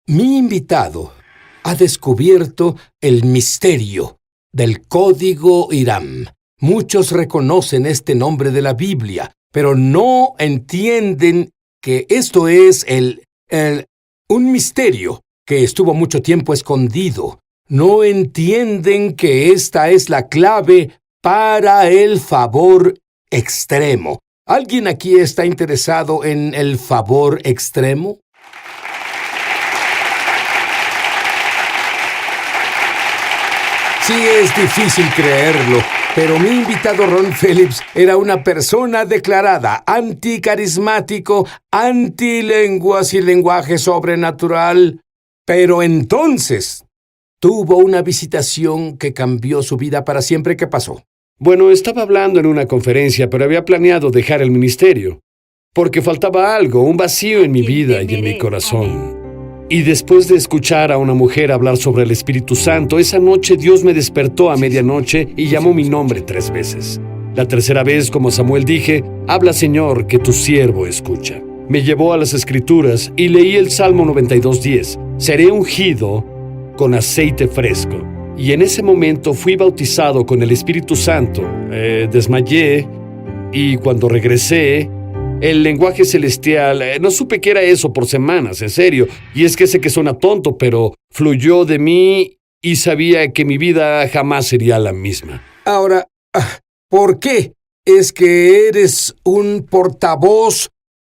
Mi invitado ha descubierto el misterio del Código Hiram. Muchos reconocen este nombre de la Biblia, pero no entienden que esto es un misterio que estuvo mucho tiempo escondido. No entienden que esta es la clave para el favor extremo. ¿Alguien aquí está interesado en el favor extremo? Sí, es difícil creerlo, pero mi invitado Ron Phillips era una persona declarada anticarismático, antilenguas y lenguaje sobrenatural. Pero entonces tuvo una visitación que cambió su vida para siempre. ¿Qué pasó? Bueno, estaba hablando en una conferencia, pero había planeado dejar el ministerio, porque faltaba algo, un vacío en mi vida y en mi corazón. Y después de escuchar a una mujer hablar sobre el Espíritu Santo, esa noche Dios me despertó a medianoche y llamó mi nombre 3 veces. La tercera vez, como Samuel, dije: «Habla, Señor, que tu siervo escucha». Me llevó a las Escrituras y leí el Salmo 92:10. Seré ungido con aceite fresco. Y en ese momento fui bautizado con el Espíritu Santo. Desmayé y cuando regresé, el lenguaje celestial, no supe qué era eso por semanas, en serio. Y es que sé que suena tonto, pero fluyó de mí y sabía que mi vida jamás sería la misma. Ahora, ¿por qué es que eres un portavoz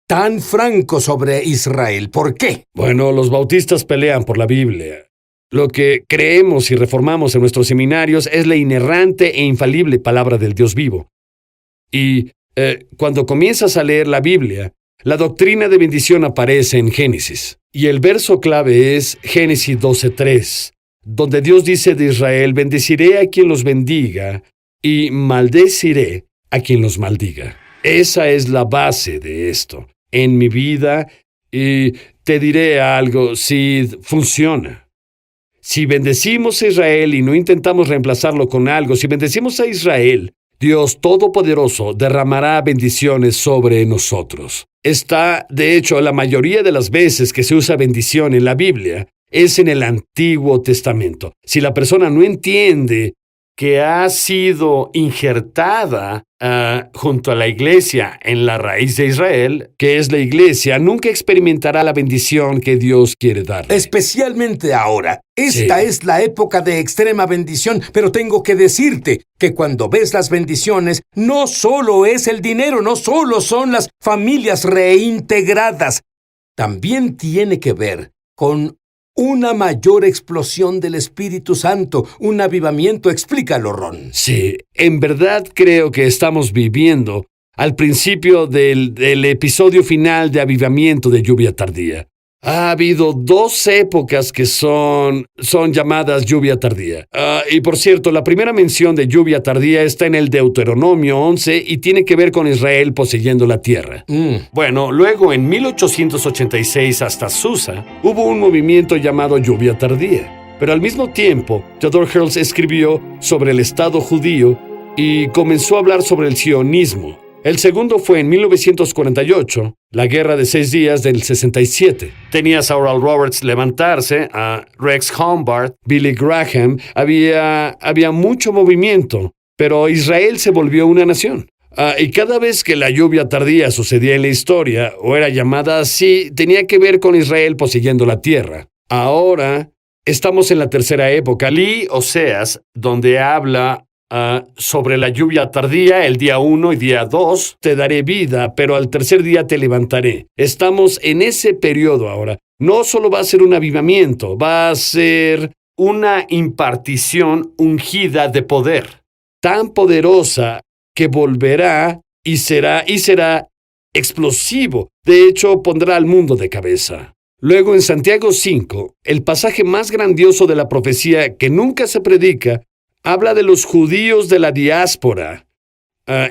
tan franco sobre Israel? ¿Por qué? Bueno, los bautistas pelean por la Biblia. Lo que creemos y reformamos en nuestros seminarios es la inerrante e infalible palabra del Dios vivo. Y cuando comienzas a leer la Biblia, la doctrina de bendición aparece en Génesis. Y el verso clave es Génesis 12:3, donde Dios dice de Israel: «Bendeciré a quien los bendiga y maldeciré a quien los maldiga». Esa es la base de esto en mi vida, y te diré algo: si funciona. Si bendecimos a Israel y no intentamos reemplazarlo con algo, si bendecimos a Israel, Dios Todopoderoso derramará bendiciones sobre nosotros. De hecho, la mayoría de las veces que se usa bendición en la Biblia es en el Antiguo Testamento. Si la persona no entiende que ha sido injertada junto a la iglesia en la raíz de Israel, que es la iglesia, nunca experimentará la bendición que Dios quiere darle. Especialmente ahora. Esta es la época de extrema bendición, pero tengo que decirte que cuando ves las bendiciones, no solo es el dinero, no solo son las familias reintegradas, también tiene que ver con una mayor explosión del Espíritu Santo, un avivamiento. Explícalo, Ron. Sí, en verdad creo que estamos viviendo al principio del episodio final de avivamiento de lluvia tardía. Ha habido 2 épocas que son llamadas lluvia tardía. Y por cierto, la primera mención de lluvia tardía está en el Deuteronomio 11 y tiene que ver con Israel poseyendo la tierra. Bueno, luego en 1886 hasta Susa hubo un movimiento llamado lluvia tardía. Pero al mismo tiempo, Theodore Herzl escribió sobre el Estado judío y comenzó a hablar sobre el sionismo. El segundo fue en 1948, la Guerra de 6 días del 67. Tenías a Oral Roberts levantarse, a Rex Humbard, Billy Graham. Había mucho movimiento, pero Israel se volvió una nación. Y cada vez que la lluvia tardía sucedía en la historia, o era llamada así, tenía que ver con Israel poseyendo la tierra. Ahora estamos en la tercera época, Lee Oseas, donde habla sobre la lluvia tardía. El día 1 y día 2 te daré vida, pero al tercer día te levantaré. Estamos en ese periodo ahora. No solo va a ser un avivamiento, va a ser una impartición ungida de poder, tan poderosa que volverá y será explosivo. De hecho, pondrá al mundo de cabeza. Luego en Santiago 5, el pasaje más grandioso de la profecía que nunca se predica, habla de los judíos de la diáspora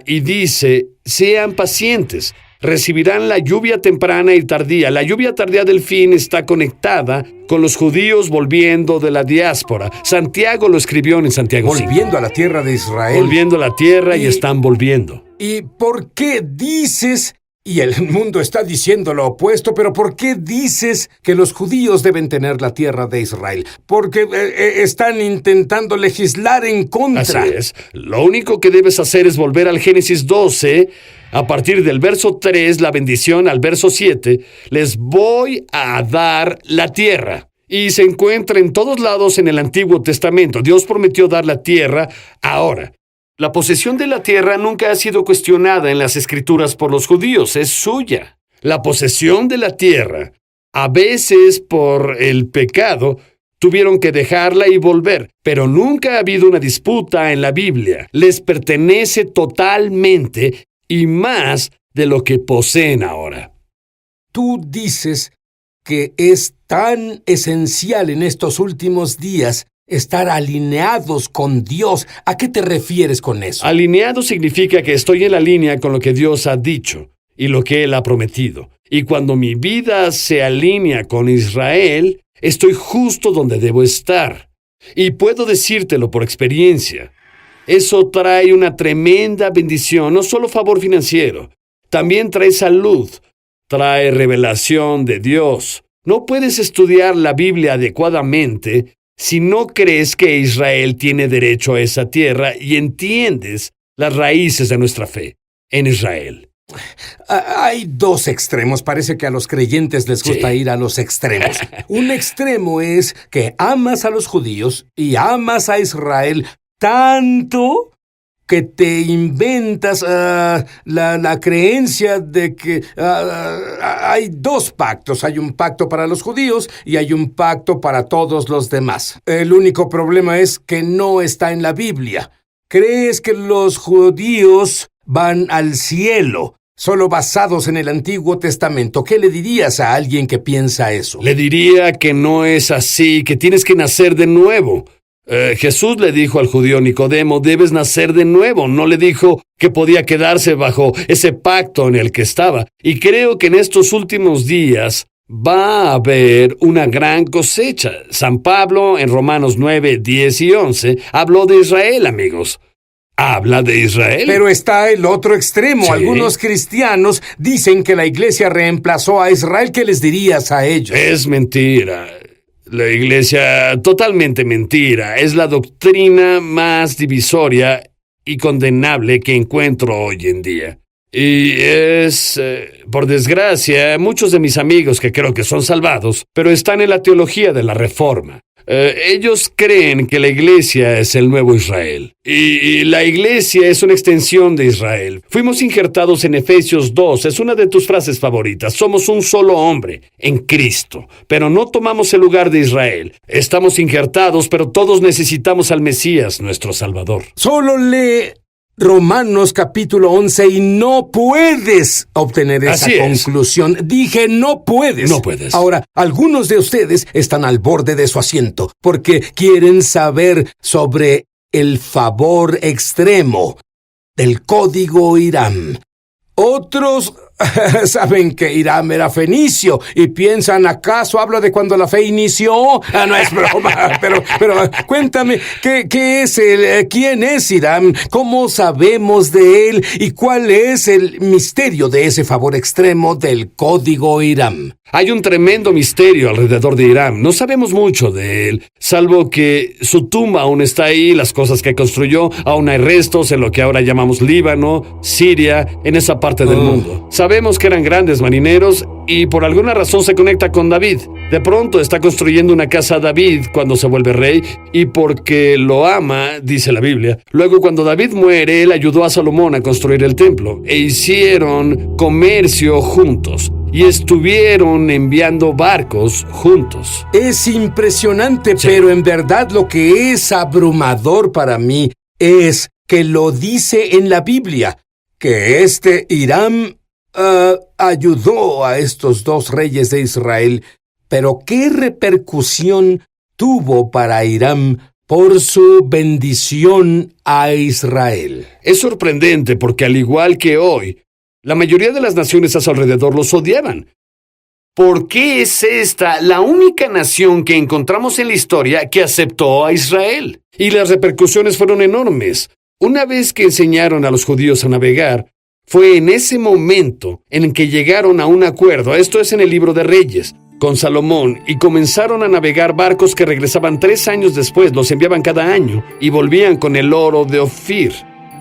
y dice: sean pacientes, recibirán la lluvia temprana y tardía. La lluvia tardía del fin está conectada con los judíos volviendo de la diáspora. Santiago lo escribió en Santiago 5. Volviendo a la tierra de Israel. Volviendo a la tierra y están volviendo. ¿Y por qué dices Y el mundo está diciendo lo opuesto, pero ¿por qué dices que los judíos deben tener la tierra de Israel? Porque están intentando legislar en contra. Así es. Lo único que debes hacer es volver al Génesis 12, a partir del verso 3, la bendición, al verso 7, les voy a dar la tierra. Y se encuentra en todos lados en el Antiguo Testamento. Dios prometió dar la tierra ahora. La posesión de la tierra nunca ha sido cuestionada en las Escrituras por los judíos, es suya. La posesión de la tierra, a veces por el pecado, tuvieron que dejarla y volver, pero nunca ha habido una disputa en la Biblia. Les pertenece totalmente y más de lo que poseen ahora. Tú dices que es tan esencial en estos últimos días estar alineados con Dios. ¿A qué te refieres con eso? Alineado significa que estoy en la línea con lo que Dios ha dicho y lo que Él ha prometido. Y cuando mi vida se alinea con Israel, estoy justo donde debo estar. Y puedo decírtelo por experiencia. Eso trae una tremenda bendición, no solo favor financiero, también trae salud, trae revelación de Dios. No puedes estudiar la Biblia adecuadamente si no crees que Israel tiene derecho a esa tierra y entiendes las raíces de nuestra fe en Israel. Hay dos extremos. Parece que a los creyentes les gusta ir a los extremos. Un extremo es que amas a los judíos y amas a Israel tanto que te inventas la creencia de que hay dos pactos. Hay un pacto para los judíos y hay un pacto para todos los demás. El único problema es que no está en la Biblia. ¿Crees que los judíos van al cielo solo basados en el Antiguo Testamento? ¿Qué le dirías a alguien que piensa eso? Le diría que no es así, que tienes que nacer de nuevo. Jesús le dijo al judío Nicodemo, debes nacer de nuevo. No le dijo que podía quedarse bajo ese pacto en el que estaba. Y creo que en estos últimos días va a haber una gran cosecha. San Pablo en Romanos 9, 10 y 11 habló de Israel, amigos. Habla de Israel. Pero está el otro extremo. Sí. Algunos cristianos dicen que la iglesia reemplazó a Israel. ¿Qué les dirías a ellos? Es mentira. La iglesia, totalmente mentira. Es la doctrina más divisoria y condenable que encuentro hoy en día. Y es, por desgracia, muchos de mis amigos que creo que son salvados, pero están en la teología de la Reforma. Ellos creen que la iglesia es el nuevo Israel. Y la iglesia es una extensión de Israel. Fuimos injertados en Efesios 2, es una de tus frases favoritas. Somos un solo hombre, en Cristo. Pero no tomamos el lugar de Israel. Estamos injertados, pero todos necesitamos al Mesías, nuestro Salvador. Solo lee Romanos capítulo 11 y no puedes obtener esa conclusión. Dije, no puedes. No puedes. Ahora, algunos de ustedes están al borde de su asiento porque quieren saber sobre el favor extremo del código Hiram. Otros saben que Hiram era fenicio y piensan, ¿acaso hablo de cuando la fe inició? No es broma, pero cuéntame, ¿qué es quién es Hiram? ¿Cómo sabemos de él? ¿Y cuál es el misterio de ese favor extremo del código Hiram? Hay un tremendo misterio alrededor de Hiram. No sabemos mucho de él, salvo que su tumba aún está ahí, las cosas que construyó, aún hay restos en lo que ahora llamamos Líbano, Siria, en esa parte del mundo. Sabemos que eran grandes marineros y por alguna razón se conecta con David. De pronto está construyendo una casa a David cuando se vuelve rey y porque lo ama, dice la Biblia. Luego cuando David muere, él ayudó a Salomón a construir el templo e hicieron comercio juntos. Y estuvieron enviando barcos juntos. Es impresionante, sí. Pero en verdad lo que es abrumador para mí es que lo dice en la Biblia, que Hiram ayudó a estos dos reyes de Israel. Pero ¿qué repercusión tuvo para Hiram por su bendición a Israel? Es sorprendente porque al igual que hoy, la mayoría de las naciones a su alrededor los odiaban. ¿Por qué es esta la única nación que encontramos en la historia que aceptó a Israel? Y las repercusiones fueron enormes. Una vez que enseñaron a los judíos a navegar, Fue en ese momento en que llegaron a un acuerdo, esto es en el libro de Reyes, con Salomón, y comenzaron a navegar barcos que regresaban 3 años después, los enviaban cada año, y volvían con el oro de Ofir.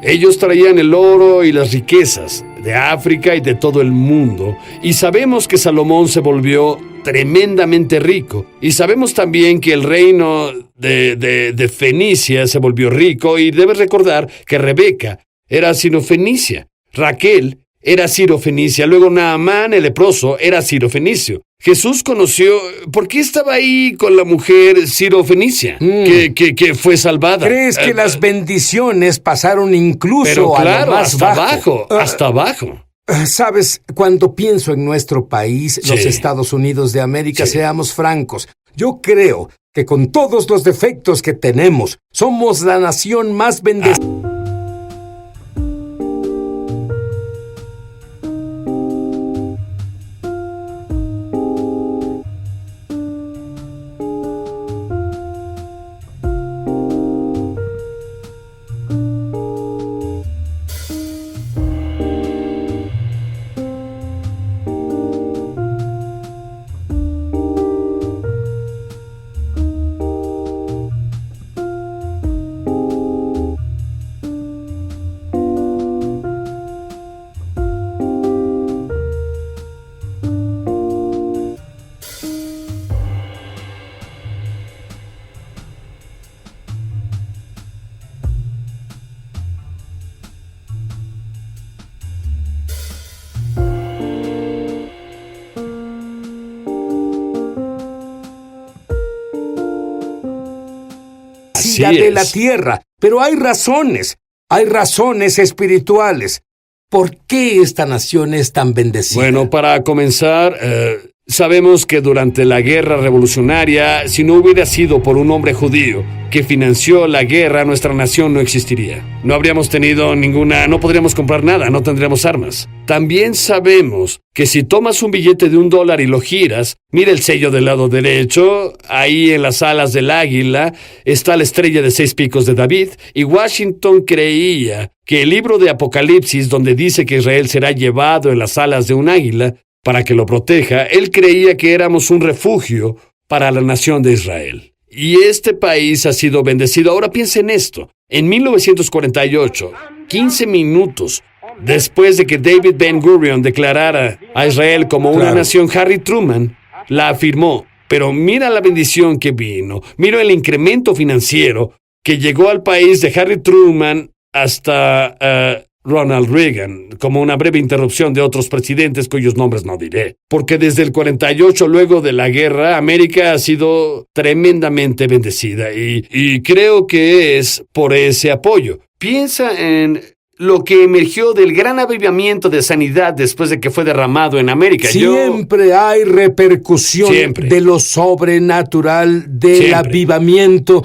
Ellos traían el oro y las riquezas de África y de todo el mundo, y sabemos que Salomón se volvió tremendamente rico, y sabemos también que el reino de Fenicia se volvió rico, y debes recordar que Rebeca era sirofenicia, Raquel era sirofenicia, luego Naamán el leproso era sirofenicio. Jesús conoció, ¿por qué estaba ahí con la mujer sirofenicia que fue salvada? ¿Crees que las bendiciones pasaron incluso pero claro, a lo más hasta abajo? Hasta abajo. Sabes, cuando pienso en nuestro país, los Sí. Estados Unidos de América, Sí. seamos francos, yo creo que con todos los defectos que tenemos, somos la nación más bendecida. de la tierra. Pero hay razones espirituales. ¿Por qué esta nación es tan bendecida? Bueno, para comenzar, sabemos que durante la guerra revolucionaria, si no hubiera sido por un hombre judío que financió la guerra, nuestra nación no existiría. No habríamos tenido no podríamos comprar nada, no tendríamos armas. También sabemos que si tomas un billete de $1 y lo giras, mira el sello del lado derecho, ahí en las alas del águila está la estrella de 6 picos de David, y Washington creía que el libro de Apocalipsis, donde dice que Israel será llevado en las alas de un águila para que lo proteja, él creía que éramos un refugio para la nación de Israel. Y este país ha sido bendecido. Ahora piensa en esto. En 1948, 15 minutos después de que David Ben-Gurion declarara a Israel como una nación, Harry Truman la afirmó. Pero mira la bendición que vino. Mira el incremento financiero que llegó al país de Harry Truman hasta Ronald Reagan, como una breve interrupción de otros presidentes cuyos nombres no diré. Porque desde el 48, luego de la guerra, América ha sido tremendamente bendecida y creo que es por ese apoyo. Piensa en lo que emergió del gran avivamiento de sanidad después de que fue derramado en América. Siempre hay repercusión de lo sobrenatural, del avivamiento.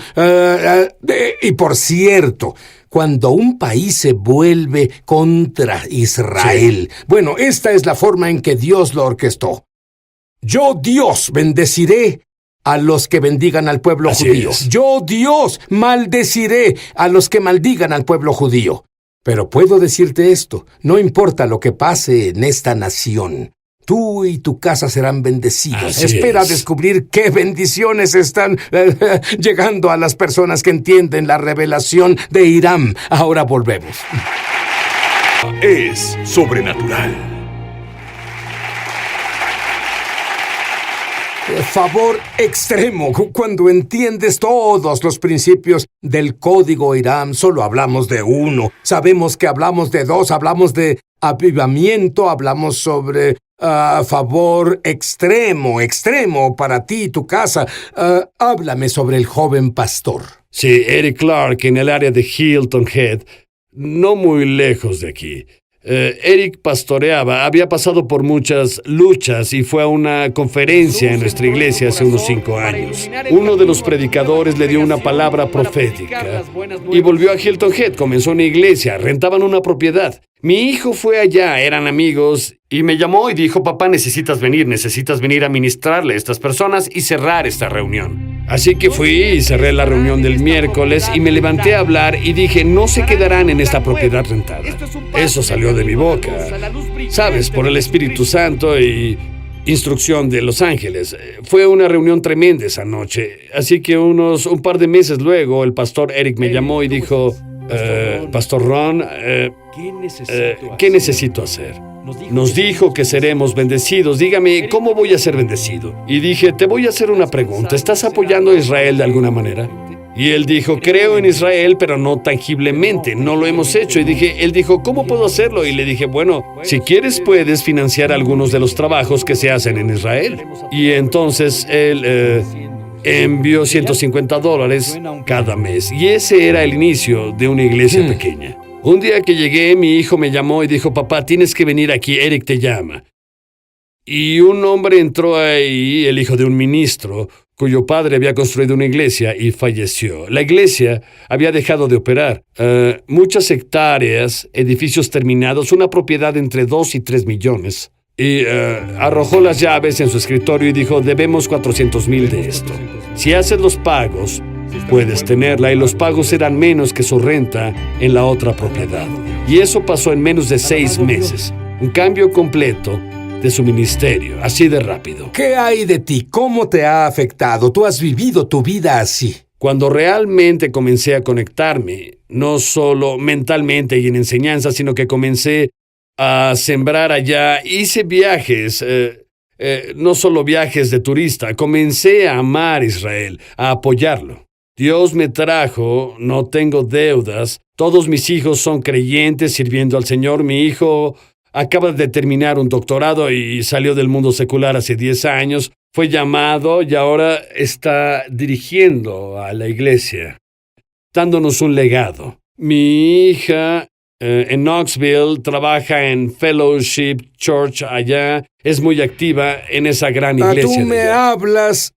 Y por cierto, cuando un país se vuelve contra Israel, bueno, esta es la forma en que Dios lo orquestó. Yo, Dios, bendeciré a los que bendigan al pueblo judío. Yo, Dios, maldeciré a los que maldigan al pueblo judío. Pero puedo decirte esto, no importa lo que pase en esta nación, tú y tu casa serán bendecidos. Espera descubrir qué bendiciones están llegando a las personas que entienden la revelación de Hiram. Ahora volvemos. Es sobrenatural. Favor extremo. Cuando entiendes todos los principios del código Hiram, solo hablamos de uno. Sabemos que hablamos de dos, hablamos de avivamiento, hablamos sobre favor extremo para ti y tu casa. Háblame sobre el joven pastor. Sí, Eric Clark en el área de Hilton Head, no muy lejos de aquí. Eric pastoreaba, había pasado por muchas luchas y fue a una conferencia en nuestra iglesia hace unos 5 años. Uno de los predicadores le dio una palabra profética y volvió a Hilton Head, comenzó una iglesia, rentaban una propiedad. Mi hijo fue allá, eran amigos, y me llamó y dijo: papá, necesitas venir a ministrarle a estas personas y cerrar esta reunión. Así que fui y cerré la reunión del miércoles y me levanté a hablar y dije, no se quedarán en esta propiedad rentada. Eso salió de mi boca, sabes, por el Espíritu Santo y instrucción de los ángeles. Fue una reunión tremenda esa noche. Así que un par de meses luego, el pastor Eric me llamó y dijo, Pastor Ron, ¿qué necesito hacer? Nos dijo que seremos bendecidos. Dígame, ¿cómo voy a ser bendecido? Y dije, te voy a hacer una pregunta. ¿Estás apoyando a Israel de alguna manera? Y él dijo, creo en Israel, pero no tangiblemente. No lo hemos hecho. Y él dijo, ¿cómo puedo hacerlo? Y le dije, bueno, si quieres puedes financiar algunos de los trabajos que se hacen en Israel. Y entonces él envió $150 cada mes. Y ese era el inicio de una iglesia pequeña. Un día que llegué, mi hijo me llamó y dijo, papá, tienes que venir aquí, Eric te llama. Y un hombre entró ahí, el hijo de un ministro, cuyo padre había construido una iglesia y falleció. La iglesia había dejado de operar. Muchas hectáreas, edificios terminados, una propiedad entre 2 y 3 millones. Y arrojó las llaves en su escritorio y dijo, debemos 400,000 de esto. Si haces los pagos, puedes tenerla, y los pagos eran menos que su renta en la otra propiedad. Y eso pasó en menos de 6 meses. Un cambio completo de su ministerio, así de rápido. ¿Qué hay de ti? ¿Cómo te ha afectado? Tú has vivido tu vida así. Cuando realmente comencé a conectarme, no solo mentalmente y en enseñanza, sino que comencé a sembrar allá, hice viajes, no solo viajes de turista, comencé a amar Israel, a apoyarlo. Dios me trajo, no tengo deudas, todos mis hijos son creyentes sirviendo al Señor. Mi hijo acaba de terminar un doctorado y salió del mundo secular hace 10 años, fue llamado y ahora está dirigiendo a la iglesia, dándonos un legado. Mi hija en Knoxville trabaja en Fellowship Church allá, es muy activa en esa gran iglesia. Tú me hablas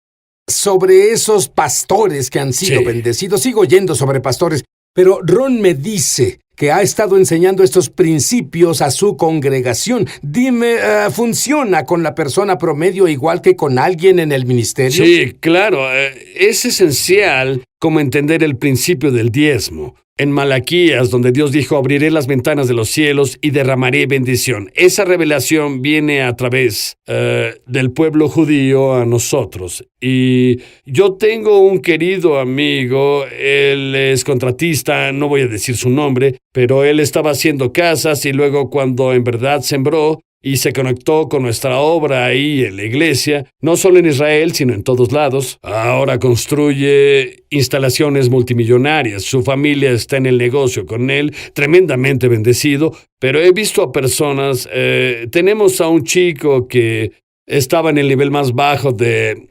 sobre esos pastores que han sido bendecidos. Sigo oyendo sobre pastores, pero Ron me dice que ha estado enseñando estos principios a su congregación. Dime, ¿funciona con la persona promedio igual que con alguien en el ministerio? Sí, claro. Es esencial como entender el principio del diezmo. En Malaquías, donde Dios dijo, abriré las ventanas de los cielos y derramaré bendición. Esa revelación viene a través del pueblo judío a nosotros. Y yo tengo un querido amigo, él es contratista, no voy a decir su nombre, pero él estaba haciendo casas y luego cuando en verdad sembró, y se conectó con nuestra obra ahí en la iglesia, no solo en Israel, sino en todos lados. Ahora construye instalaciones multimillonarias. Su familia está en el negocio con él, tremendamente bendecido. Pero he visto a personas, tenemos a un chico que estaba en el nivel más bajo de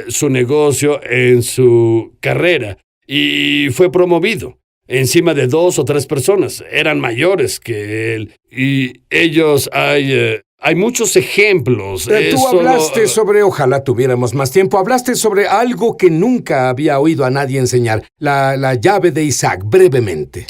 su negocio en su carrera y fue promovido. Encima de 2 o 3 personas, eran mayores que él, y ellos, hay muchos ejemplos. Tú hablaste sobre, ojalá tuviéramos más tiempo, hablaste sobre algo que nunca había oído a nadie enseñar, la llave de Isaac, brevemente.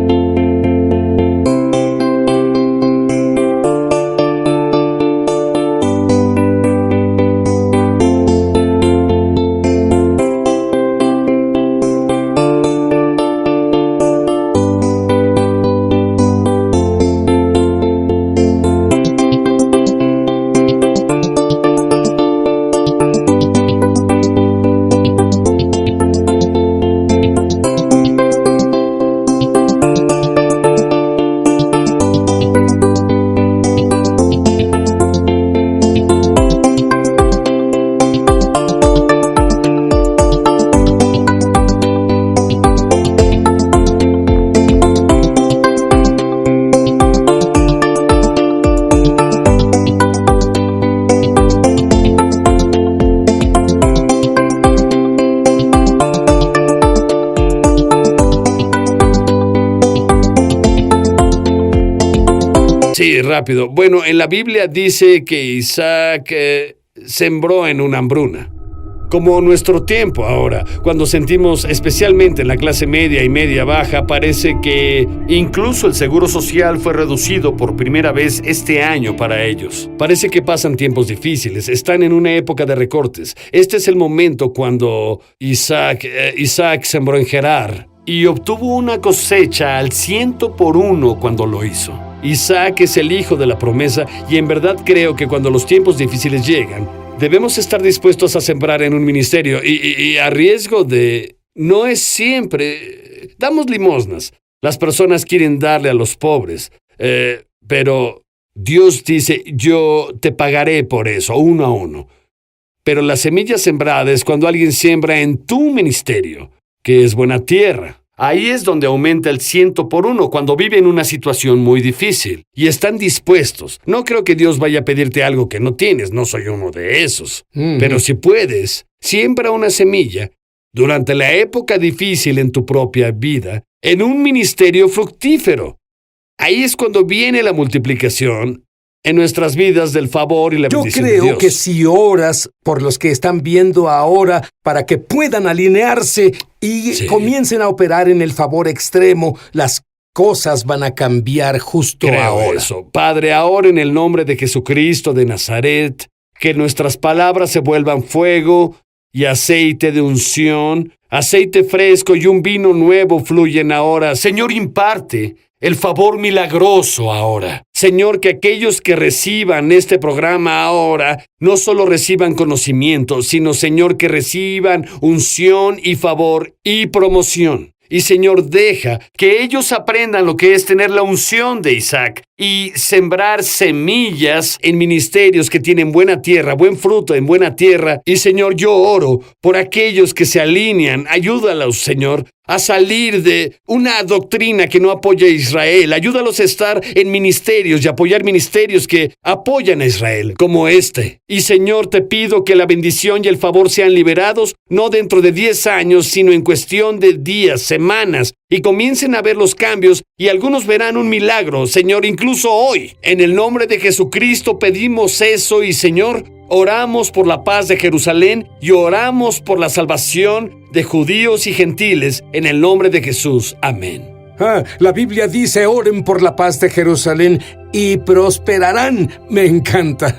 Sí, rápido. Bueno, en la Biblia dice que Isaac sembró en una hambruna. Como nuestro tiempo ahora, cuando sentimos, especialmente en la clase media y media baja, parece que incluso el seguro social fue reducido por primera vez este año para ellos. Parece que pasan tiempos difíciles, están en una época de recortes. Este es el momento cuando Isaac sembró en Gerar y obtuvo una cosecha al 100 por 1 cuando lo hizo. Isaac es el hijo de la promesa y en verdad creo que cuando los tiempos difíciles llegan, debemos estar dispuestos a sembrar en un ministerio y a riesgo de... No es siempre... Damos limosnas. Las personas quieren darle a los pobres. Pero Dios dice, yo te pagaré por eso, 1 a 1. Pero la semilla sembrada es cuando alguien siembra en tu ministerio, que es buena tierra. Ahí es donde aumenta el 100 por 1, cuando viven una situación muy difícil y están dispuestos. No creo que Dios vaya a pedirte algo que no tienes, no soy uno de esos. Pero si puedes, siembra una semilla durante la época difícil en tu propia vida, en un ministerio fructífero. Ahí es cuando viene la multiplicación en nuestras vidas del favor y la bendición de Dios. Yo creo que si oras por los que están viendo ahora para que puedan alinearse y comiencen a operar en el favor extremo, las cosas van a cambiar justo ahora. Eso. Padre, ahora en el nombre de Jesucristo de Nazaret, que nuestras palabras se vuelvan fuego y aceite de unción, aceite fresco y un vino nuevo fluyen ahora. Señor, imparte el favor milagroso ahora. Señor, que aquellos que reciban este programa ahora no solo reciban conocimiento, sino, Señor, que reciban unción y favor y promoción. Y, Señor, deja que ellos aprendan lo que es tener la unción de Isaac y sembrar semillas en ministerios que tienen buena tierra, buen fruto en buena tierra. Y, Señor, yo oro por aquellos que se alinean. Ayúdalos, Señor, a salir de una doctrina que no apoya a Israel. Ayúdalos a estar en ministerios y apoyar ministerios que apoyan a Israel, como este. Y, Señor, te pido que la bendición y el favor sean liberados, no dentro de 10 años, sino en cuestión de días, semanas, y comiencen a ver los cambios, y algunos verán un milagro, Señor, incluso hoy. En el nombre de Jesucristo pedimos eso, y, Señor, oramos por la paz de Jerusalén y oramos por la salvación de judíos y gentiles, en el nombre de Jesús. Amén. La Biblia dice, oren por la paz de Jerusalén y prosperarán. Me encanta.